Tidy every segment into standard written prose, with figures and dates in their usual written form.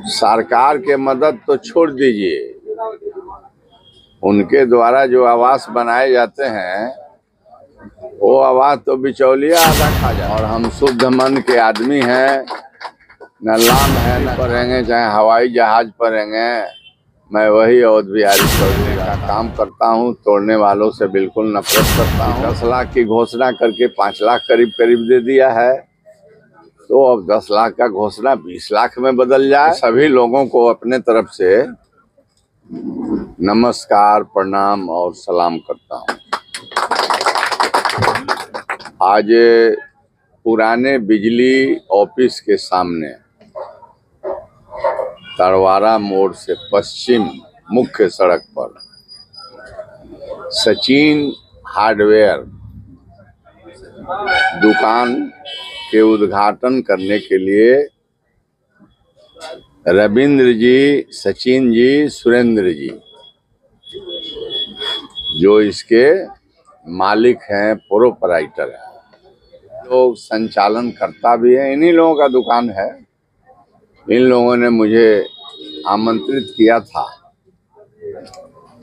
सरकार के मदद तो छोड़ दीजिए, उनके द्वारा जो आवास बनाए जाते हैं वो आवास तो बिचौलिया आधा खा जाए। और हम शुद्ध मन के आदमी हैं, न लाम है न पढ़ेंगे, चाहे हवाई जहाज पढ़ेंगे। मैं वही अवध बिहारी चौधरी का काम करता हूं, तोड़ने वालों से बिल्कुल नफरत करता हूं। 10 लाख की घोषणा करके 5 लाख करीब दे दिया है, तो अब 10 लाख का घोषणा 20 लाख में बदल जाए। सभी लोगों को अपने तरफ से नमस्कार, प्रणाम और सलाम करता हूं। आज पुराने बिजली ऑफिस के सामने तरवारा मोड़ से पश्चिम मुख्य सड़क पर सचिन हार्डवेयर दुकान के उद्घाटन करने के लिए रविंद्र जी, सचिन जी, सुरेंद्र जी जो इसके मालिक हैं, प्रोपराइटर हैं, लोग संचालन करता भी है, इन्हीं लोगों का दुकान है। इन लोगों ने मुझे आमंत्रित किया था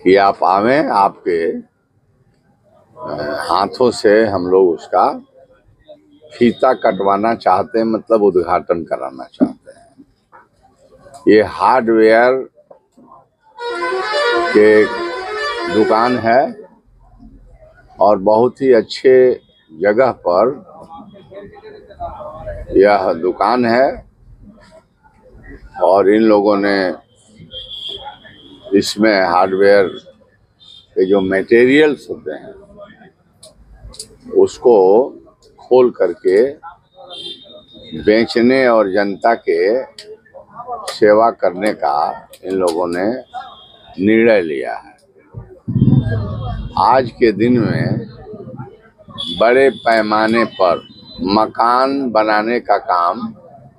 कि आप आवें, आपके हाथों से हम लोग उसका फीता कटवाना चाहते हैं, मतलब उद्घाटन कराना चाहते हैं। ये हार्डवेयर के दुकान है और बहुत ही अच्छे जगह पर यह दुकान है और इन लोगों ने इसमें हार्डवेयर के जो मटेरियल्स होते हैं उसको खोल करके बेचने और जनता के सेवा करने का इन लोगों ने निर्णय लिया है। आज के दिन में बड़े पैमाने पर मकान बनाने का काम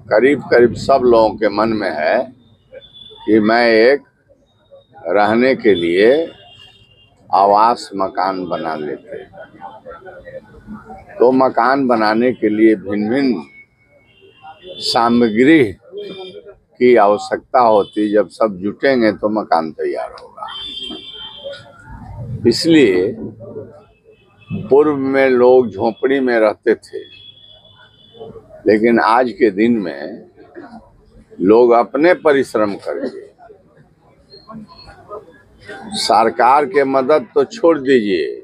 करीब सब लोगों के मन में है कि मैं एक रहने के लिए आवास मकान बना लेते। तो मकान बनाने के लिए भिन्न सामग्री की आवश्यकता होती, जब सब जुटेंगे तो मकान तैयार होगा। इसलिए पूर्व में लोग झोपड़ी में रहते थे, लेकिन आज के दिन में लोग अपने परिश्रम करके, सरकार के मदद तो छोड़ दीजिए,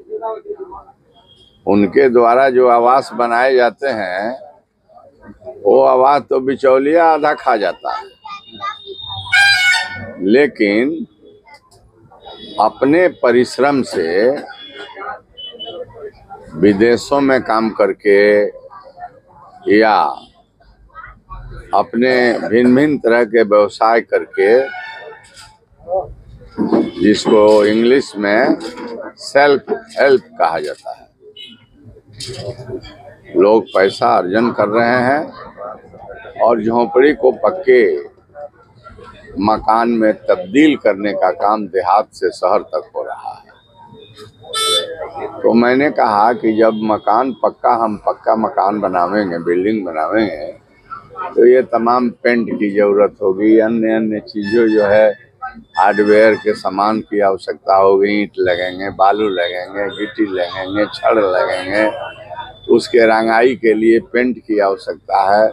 उनके द्वारा जो आवास बनाए जाते हैं वो आवास तो बिचौलिया आधा खा जाता है। लेकिन अपने परिश्रम से विदेशों में काम करके या अपने भिन्न तरह के व्यवसाय करके, जिसको इंग्लिश में सेल्फ हेल्प कहा जाता है, लोग पैसा अर्जन कर रहे हैं और झोपड़ी को पक्के मकान में तब्दील करने का काम देहात से शहर तक हो रहा है। तो मैंने कहा कि जब मकान पक्का, हम पक्का मकान बनावेंगे, बिल्डिंग बनावेंगे, तो ये तमाम पेंट की जरूरत होगी, अन्य चीज़ों जो है हार्डवेयर के सामान की आवश्यकता होगी। ईंट लगेंगे, बालू लगेंगे, गिट्टी लगेंगे, छड़ लगेंगे, उसके रंगाई के लिए पेंट की आवश्यकता है,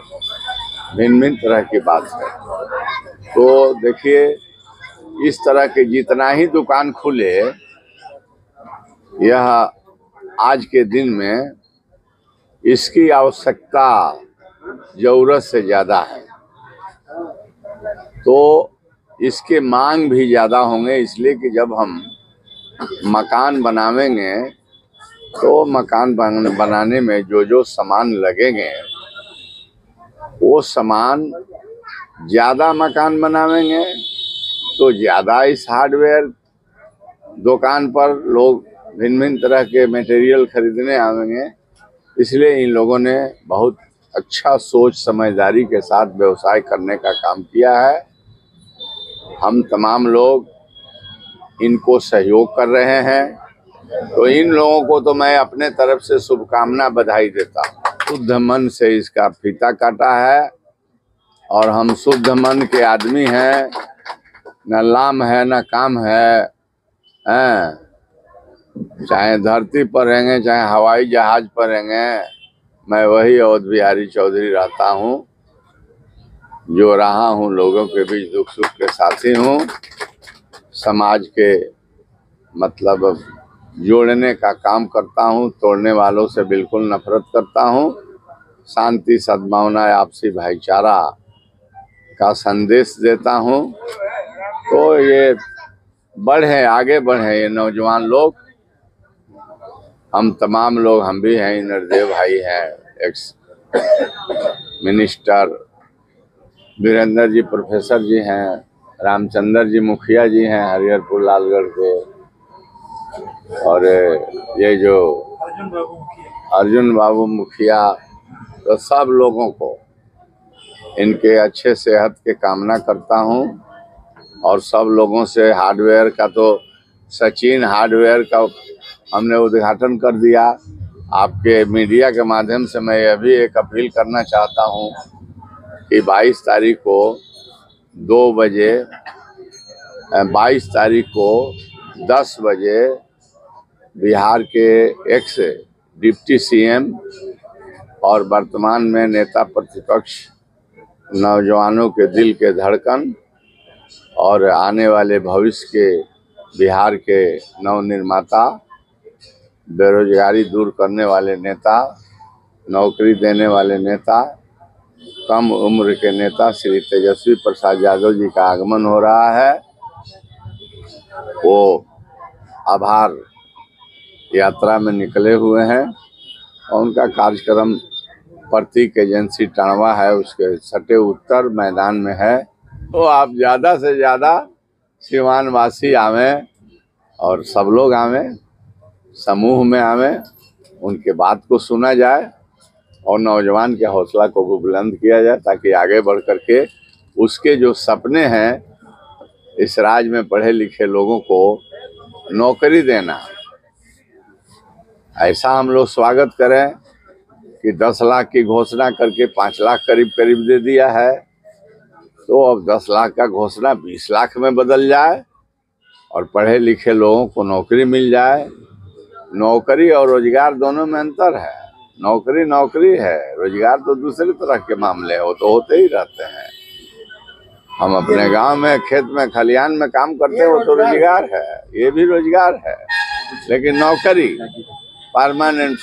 भिन्न तरह की बात है। तो देखिए, इस तरह के जितना ही दुकान खुले, यह आज के दिन में इसकी आवश्यकता जरूरत से ज़्यादा है, तो इसके मांग भी ज़्यादा होंगे। इसलिए कि जब हम मकान बनावेंगे तो मकान बनाने में जो सामान लगेंगे वो सामान, ज़्यादा मकान बनावेंगे तो ज़्यादा इस हार्डवेयर दुकान पर लोग भिन्न तरह के मटेरियल खरीदने आवेंगे। इसलिए इन लोगों ने बहुत अच्छा सोच समझदारी के साथ व्यवसाय करने का काम किया है। हम तमाम लोग इनको सहयोग कर रहे हैं, तो इन लोगों को तो मैं अपने तरफ से शुभकामना, बधाई देता हूँ। शुद्ध मन से इसका फीता काटा है और हम शुद्ध मन के आदमी हैं, न लाम है न काम है, हैं? चाहे धरती पर रहेंगे चाहे हवाई जहाज पर रहेंगे, मैं वही अवध बिहारी चौधरी रहता हूँ, जो रहा हूँ लोगों के बीच दुख सुख के साथी हूँ। समाज के मतलब जोड़ने का काम करता हूँ, तोड़ने वालों से बिल्कुल नफरत करता हूँ। शांति सद्भावना आपसी भाईचारा का संदेश देता हूँ। तो ये बढ़े, आगे बढ़े ये नौजवान लोग, हम तमाम लोग, हम भी हैं, नरदेव भाई हैं, ex minister Virendra ji professor जी हैं, रामचंद्र जी मुखिया जी हैं हरिहरपुर लालगढ़ के, और ये जो अर्जुन बाबू मुखिया, तो सब लोगों को इनके अच्छे सेहत के कामना करता हूँ। और सब लोगों से हार्डवेयर का, तो सचिन हार्डवेयर का हमने उद्घाटन कर दिया। आपके मीडिया के माध्यम से मैं यह भी एक अपील करना चाहता हूँ कि 22 तारीख को 2 बजे 22 तारीख को 10 बजे बिहार के एक्स डिप्टी सीएम और वर्तमान में नेता प्रतिपक्ष, नौजवानों के दिल के धड़कन और आने वाले भविष्य के बिहार के नव निर्माता, बेरोजगारी दूर करने वाले नेता, नौकरी देने वाले नेता, कम उम्र के नेता श्री तेजस्वी प्रसाद यादव जी का आगमन हो रहा है। वो आभार यात्रा में निकले हुए हैं और उनका कार्यक्रम प्रतीक एजेंसी टणवा है, उसके सटे उत्तर मैदान में है। तो आप ज़्यादा से ज़्यादा सिवान वासी आवें और सब लोग आवें, समूह में आवें, उनके बात को सुना जाए और नौजवान के हौसला को बुलंद किया जाए, ताकि आगे बढ़ कर के उसके जो सपने हैं, इस राज्य में पढ़े लिखे लोगों को नौकरी देना, ऐसा हम लोग स्वागत करें कि 10 लाख की घोषणा करके 5 लाख करीब दे दिया है। तो अब 10 लाख का घोषणा 20 लाख में बदल जाए और पढ़े लिखे लोगों को नौकरी मिल जाए। नौकरी और रोजगार दोनों में अंतर है। नौकरी नौकरी है, रोजगार तो दूसरे तरह के मामले हैं, वो तो होते ही रहते हैं। हम अपने गांव में खेत में खलिहान में काम करते हैं, वो तो रोजगार है, ये भी रोजगार है। लेकिन नौकरी, परमानेंट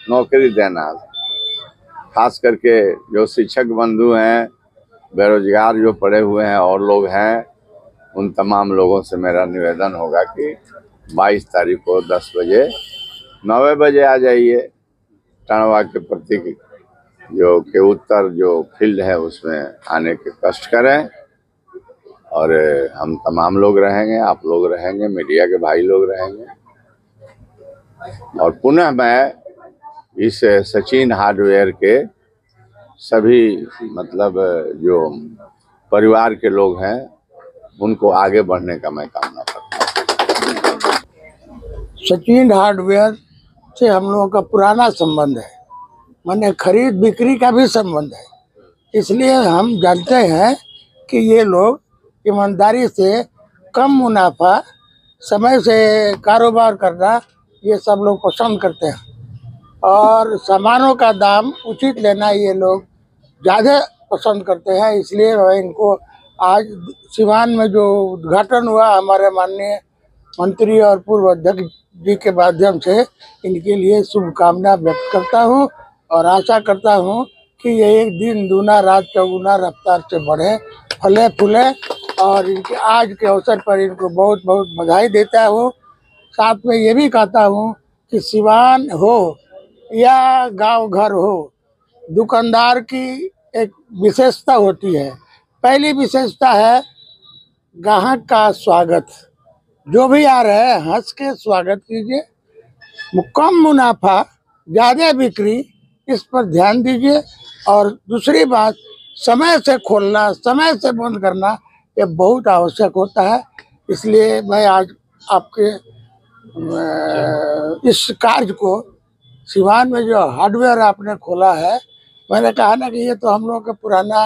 नौकरी देना, खास करके जो शिक्षक बंधु हैं, बेरोजगार जो पड़े हुए हैं और लोग हैं, उन तमाम लोगों से मेरा निवेदन होगा कि 22 तारीख को 10 बजे 9 बजे आ जाइए। टणवा के प्रतीक जो के उत्तर जो फील्ड है उसमें आने के कष्ट करें, और हम तमाम लोग रहेंगे, आप लोग रहेंगे, मीडिया के भाई लोग रहेंगे। और पुनः मैं इस सचिन हार्डवेयर के सभी मतलब जो परिवार के लोग हैं, उनको आगे बढ़ने का मैं कामना करता हूँ। सचिन हार्डवेयर से हम लोगों का पुराना संबंध है, माने खरीद बिक्री का भी संबंध है। इसलिए हम जानते हैं कि ये लोग ईमानदारी से कम मुनाफा, समय से कारोबार करना, ये सब लोग पसंद करते हैं। और सामानों का दाम उचित लेना ये लोग ज़्यादा पसंद करते हैं। इसलिए मैं इनको आज सिवान में जो उद्घाटन हुआ, हमारे माननीय मंत्री और पूर्व अध्यक्ष जी के माध्यम से इनके लिए शुभकामना व्यक्त करता हूं और आशा करता हूं कि ये एक दिन दूना रात चौगुना रफ्तार से बढ़े, फले फूले। और इनके आज के अवसर पर इनको बहुत बहुत बधाई देता हूं। साथ में ये भी कहता हूं कि सिवान हो या गांव घर हो, दुकानदार की एक विशेषता होती है। पहली विशेषता है ग्राहक का स्वागत। जो भी आ रहे हैं हंस के स्वागत कीजिए, कम मुनाफा ज़्यादा बिक्री, इस पर ध्यान दीजिए। और दूसरी बात, समय से खोलना, समय से बंद करना, ये बहुत आवश्यक होता है। इसलिए मैं आज आपके इस कार्य को, सिवान में जो हार्डवेयर आपने खोला है, मैंने कहा ना कि ये तो हम लोग का पुराना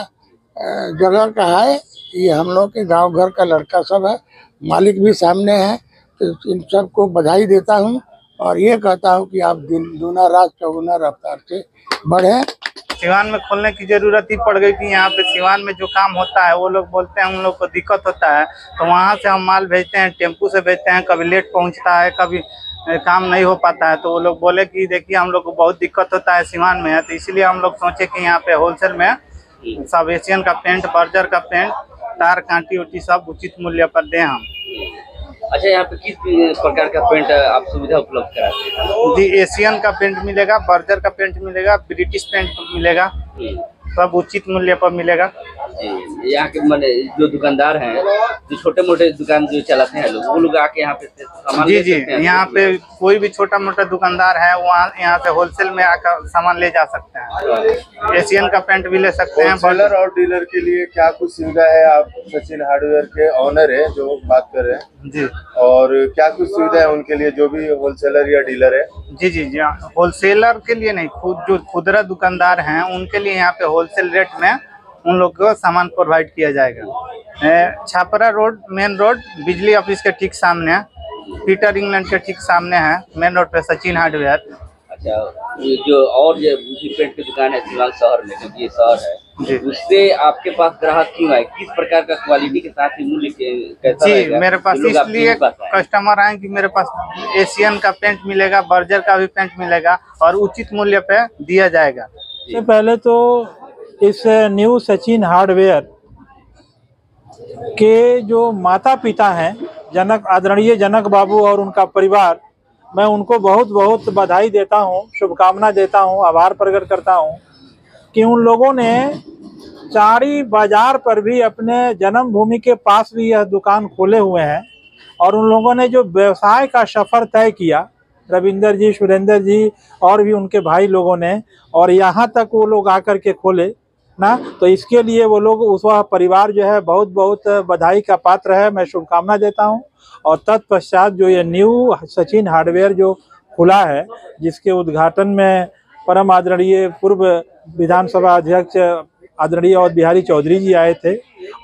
जगह का है। ये हम लोग के गांव घर का लड़का सब है, मालिक भी सामने है। तो इन सबको बधाई देता हूँ और ये कहता हूँ कि आप दूना रात चौगुना रफ्तार से बढ़े। सिवान में खोलने की जरूरत ही पड़ गई कि यहाँ पे सिवान में जो काम होता है वो लोग बोलते हैं उन लोग को दिक्कत होता है, तो वहाँ से हम माल भेजते हैं, टेम्पू से भेजते हैं, कभी लेट पहुँचता है, कभी काम नहीं हो पाता है। तो वो लोग बोले कि देखिए हम लोग को बहुत दिक्कत होता है सिवान में है, तो इसीलिए हम लोग सोचे कि यहाँ पे होलसेल में सब एशियन का पेंट, बर्जर का पेंट, तार कांटी उटी सब उचित मूल्य पर दें हम। अच्छा, यहाँ पे किस प्रकार का पेंट आप सुविधा उपलब्ध कराते हैं? जी, एशियन का पेंट मिलेगा, बर्जर का पेंट मिलेगा, ब्रिटिश पेंट मिलेगा, सब उचित मूल्य पर मिलेगा। जी, यहाँ के माने जो दुकानदार हैं, जो छोटे मोटे दुकान जो चलाते हैं लोग, वो लोग आके यहाँ पे सामान ले सकते हैं? यहाँ पे कोई भी छोटा मोटा दुकानदार है वहाँ यहाँ से होलसेल में आकर सामान ले जा सकते हैं। एशियन का पेंट भी ले सकते हैं। होलसेलर और डीलर के लिए क्या कुछ सुविधा है? आप सचिन हार्डवेयर के ऑनर है जो बात कर रहे हैं जी, और क्या कुछ सुविधा है उनके लिए जो भी होलसेलर या डीलर है? जी जी जी, होलसेलर के लिए नहीं, खुद जो खुदरा दुकानदार हैं उनके लिए यहाँ पे होलसेल रेट में उन लोग को सामान प्रोवाइड किया जाएगा। छापरा रोड, मेन रोड, बिजली ऑफिस के ठीक सामने, पीटर इंग्लैंड के ठीक सामने है, मेन रोड पे सचिन हार्डवेयर। अच्छा, ये जो और जो पेंट की दुकान है सिवान शहर में, क्योंकि ये शहर है, उससे आपके पास ग्राहक क्यों आए? किस प्रकार का क्वालिटी के साथ ही मूल्य कैसा रहेगा? जी, मेरे पास इसलिए कस्टमर आए कि मेरे पास एशियन का पेंट मिलेगा, बर्जर का भी पेंट मिलेगा और उचित मूल्य पे दिया जाएगा। सबसे पहले तो इस न्यू सचिन हार्डवेयर के जो माता पिता हैं, जनक आदरणीय जनक बाबू और उनका परिवार, मैं उनको बहुत बहुत बधाई देता हूं, शुभकामना देता हूं, आभार प्रकट करता हूं कि उन लोगों ने चारी बाजार पर भी अपने जन्मभूमि के पास भी यह दुकान खोले हुए हैं और उन लोगों ने जो व्यवसाय का सफ़र तय किया, रविंदर जी, सुरेंद्र जी और भी उनके भाई लोगों ने, और यहाँ तक वो लोग आकर के खोले ना, तो इसके लिए वो लोग उस वह परिवार जो है बहुत बहुत बधाई का पात्र है। मैं शुभकामना देता हूं। और तत्पश्चात जो ये न्यू सचिन हार्डवेयर जो खुला है, जिसके उद्घाटन में परम आदरणीय पूर्व विधानसभा अध्यक्ष आदरणीय अवध बिहारी चौधरी जी आए थे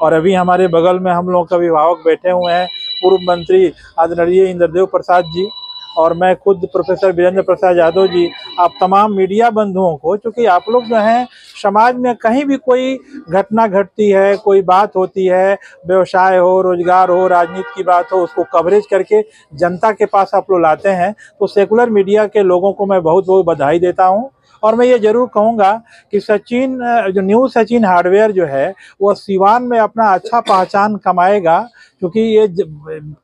और अभी हमारे बगल में हम लोग के अभिभावक बैठे हुए हैं, पूर्व मंत्री आदरणीय इंद्रदेव प्रसाद जी और मैं खुद प्रोफेसर वीरेंद्र प्रसाद यादव जी, आप तमाम मीडिया बंधुओं को, क्योंकि आप लोग जो हैं समाज में कहीं भी कोई घटना घटती है, कोई बात होती है, व्यवसाय हो, रोजगार हो, राजनीति की बात हो, उसको कवरेज करके जनता के पास आप लोग लाते हैं, तो सेकुलर मीडिया के लोगों को मैं बहुत बहुत बधाई देता हूं। और मैं ये जरूर कहूँगा कि सचिन जो न्यू सचिन हार्डवेयर जो है वो सिवान में अपना अच्छा पहचान कमाएगा, क्योंकि ये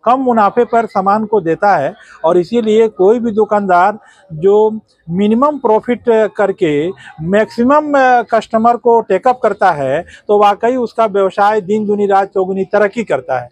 कम मुनाफे पर सामान को देता है और इसीलिए कोई भी दुकानदार जो मिनिमम प्रॉफिट करके मैक्सिमम कस्टमर को टेकअप करता है तो वाकई उसका व्यवसाय दिन दुनी रात चौगुनी तरक्की करता है।